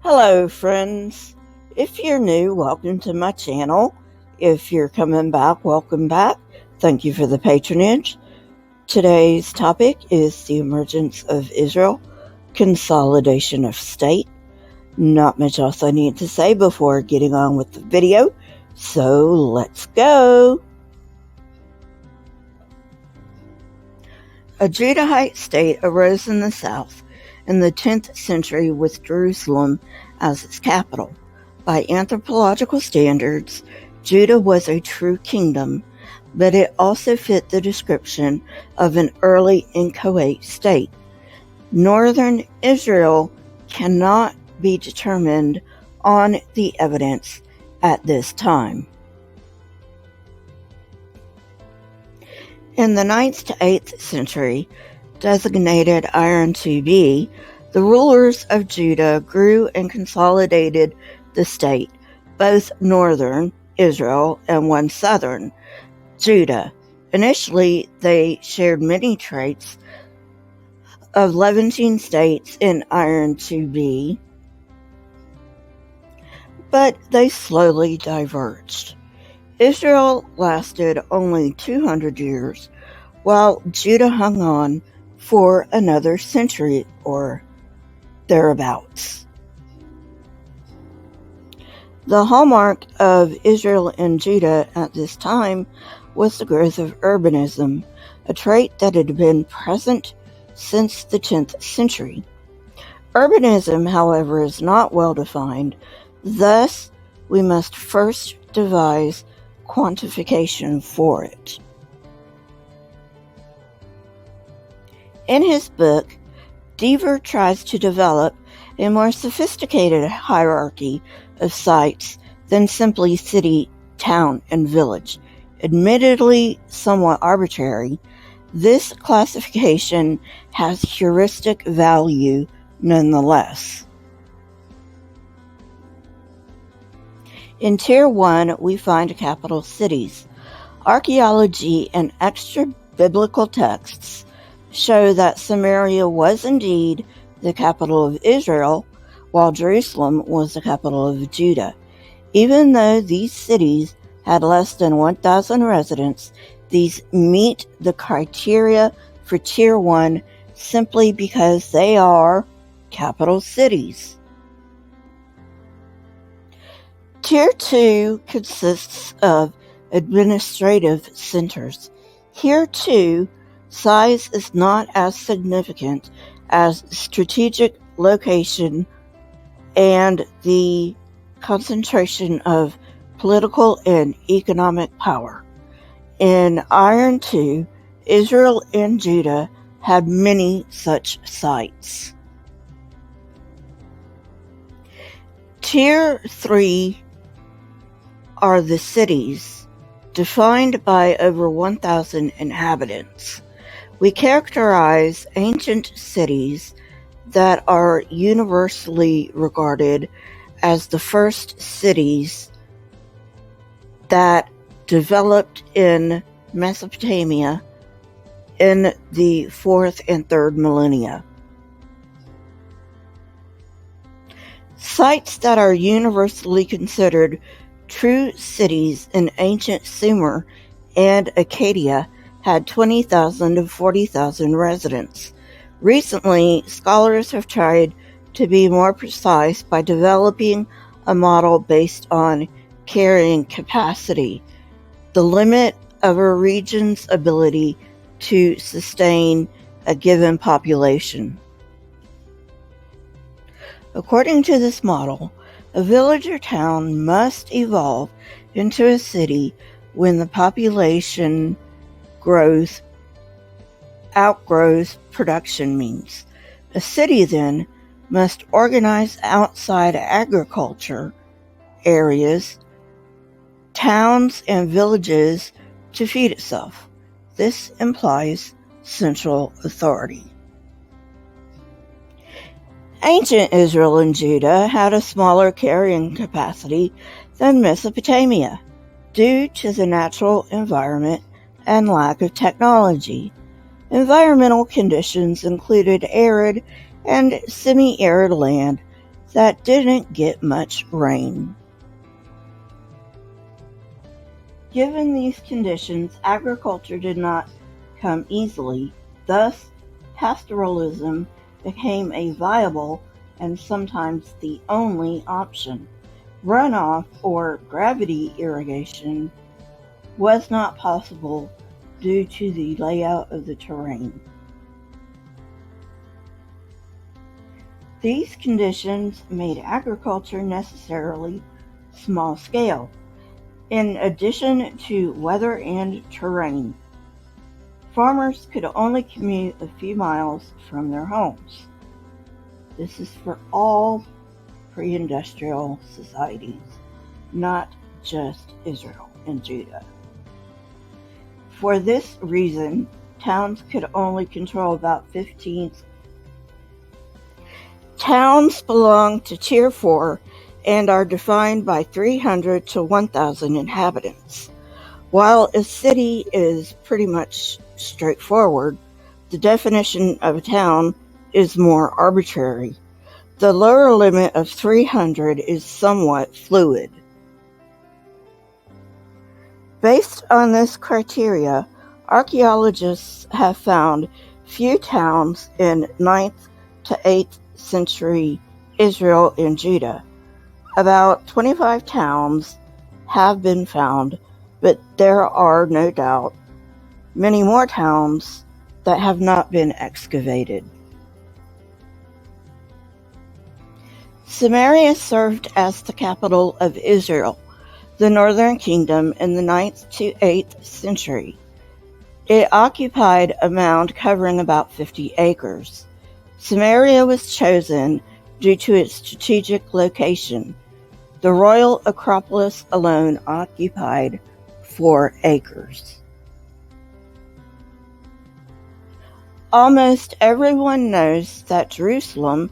Hello friends, if you're new, welcome to my channel. If you're coming back, welcome back. Thank you for the patronage. Today's topic is the emergence of Israel, consolidation of state. Not much else I need to say before getting on with the video, so let's go. A Judahite state arose in the south in the 10th century with Jerusalem as its capital. By anthropological standards, Judah was a true kingdom, but it also fit the description of an early inchoate state. Northern Israel cannot be determined on the evidence at this time. In the 9th to 8th century, designated Iron 2b, the rulers of Judah grew and consolidated the state, both northern Israel and one southern, Judah. Initially, they shared many traits of Levantine states in Iron 2b, but they slowly diverged. Israel lasted only 200 years, while Judah hung on for another century or thereabouts. The hallmark of Israel and Judah at this time was the growth of urbanism, a trait that had been present since the 10th century. Urbanism, however, is not well defined, thus we must first devise quantification for it. In his book, Deaver tries to develop a more sophisticated hierarchy of sites than simply city, town, and village. Admittedly somewhat arbitrary, this classification has heuristic value nonetheless. In Tier 1, we find capital cities. Archaeology and extra-biblical texts show that Samaria was indeed the capital of Israel, while Jerusalem was the capital of Judah. Even though these cities had less than 1,000 residents, these meet the criteria for Tier 1 simply because they are capital cities. Tier 2 consists of administrative centers. Here, too, size is not as significant as strategic location and the concentration of political and economic power. In Iron 2, Israel and Judah had many such sites. Tier 3 are the cities, defined by over 1,000 inhabitants. We characterize ancient cities that are universally regarded as the first cities that developed in Mesopotamia in the 4th and 3rd millennia. Sites that are universally considered true cities in ancient Sumer and Akkadian had 20,000 to 40,000 residents. Recently, scholars have tried to be more precise by developing a model based on carrying capacity, the limit of a region's ability to sustain a given population. According to this model, a village or town must evolve into a city when the population growth outgrows production means. A city then must organize outside agriculture areas, towns, and villages to feed itself. This implies central authority. Ancient Israel and Judah had a smaller carrying capacity than Mesopotamia due to the natural environment and lack of technology. Environmental conditions included arid and semi-arid land that didn't get much rain. Given these conditions, agriculture did not come easily. Thus, pastoralism became a viable and sometimes the only option. Runoff or gravity irrigation was not possible due to the layout of the terrain. These conditions made agriculture necessarily small scale, in addition to weather and terrain. Farmers could only commute a few miles from their homes. This is for all pre-industrial societies, not just Israel and Judah. For this reason, towns could only control about 15. Towns belong to Tier 4 and are defined by 300 to 1,000 inhabitants. While a city is pretty much straightforward, the definition of a town is more arbitrary. The lower limit of 300 is somewhat fluid. Based on this criteria, archaeologists have found few towns in 9th to 8th century Israel and Judah. About 25 towns have been found, but there are no doubt many more towns that have not been excavated. Samaria served as the capital of Israel, the northern kingdom, in the 9th to 8th century. It occupied a mound covering about 50 acres. Samaria was chosen due to its strategic location. The royal acropolis alone occupied 4 acres. Almost everyone knows that Jerusalem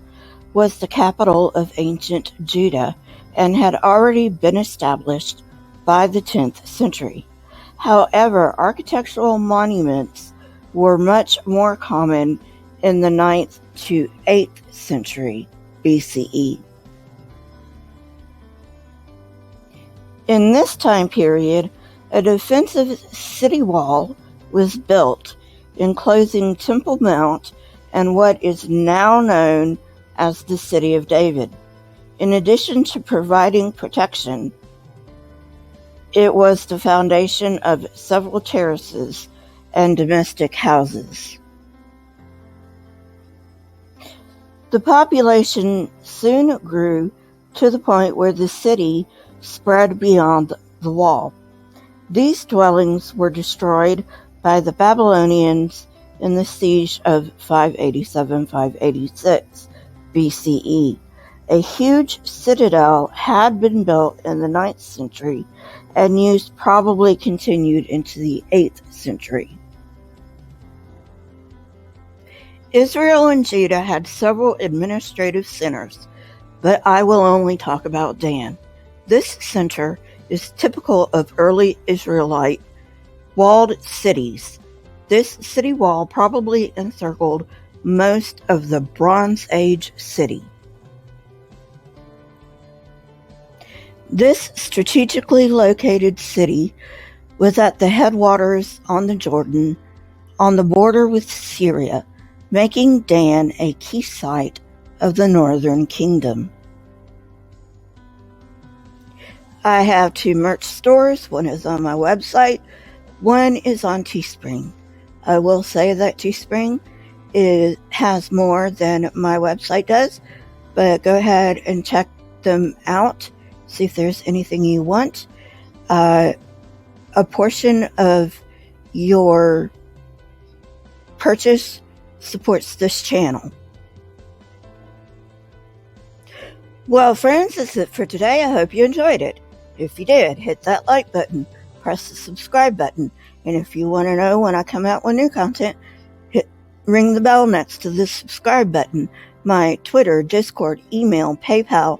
was the capital of ancient Judah and had already been established by the 10th century. However, architectural monuments were much more common in the 9th to 8th century BCE. In this time period, a defensive city wall was built, enclosing Temple Mount and what is now known as the City of David. In addition to providing protection, it was the foundation of several terraces and domestic houses. The population soon grew to the point where the city spread beyond the wall. These dwellings were destroyed by the Babylonians in the siege of 587-586 BCE. A huge citadel had been built in the 9th century and use probably continued into the 8th century. Israel and Judah had several administrative centers, but I will only talk about Dan. This center is typical of early Israelite walled cities. This city wall probably encircled most of the Bronze Age city. This strategically located city was at the headwaters on the Jordan, on the border with Syria, making Dan a key site of the northern kingdom. I have 2 merch stores. One is on my website. One is on Teespring. I will say that Teespring has more than my website does, but go ahead and check them out. See if there's anything you want. A portion of your purchase supports this channel. Well, friends, that's it for today. I hope you enjoyed it. If you did, hit that like button, press the subscribe button, and if you want to know when I come out with new content, ring the bell next to the subscribe button. My Twitter, Discord, email, PayPal,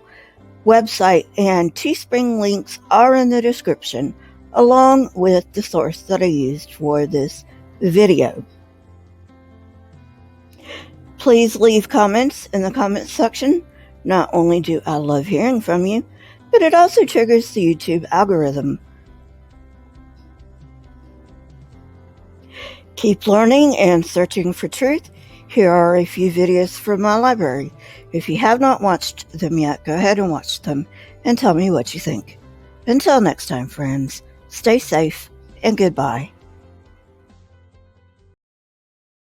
website, and Teespring links are in the description, along with the source that I used for this video. Please leave comments in the comments section. Not only do I love hearing from you, but it also triggers the YouTube algorithm. Keep learning and searching for truth. Here are a few videos from my library. If you have not watched them yet, go ahead and watch them and tell me what you think. Until next time, friends, stay safe and goodbye.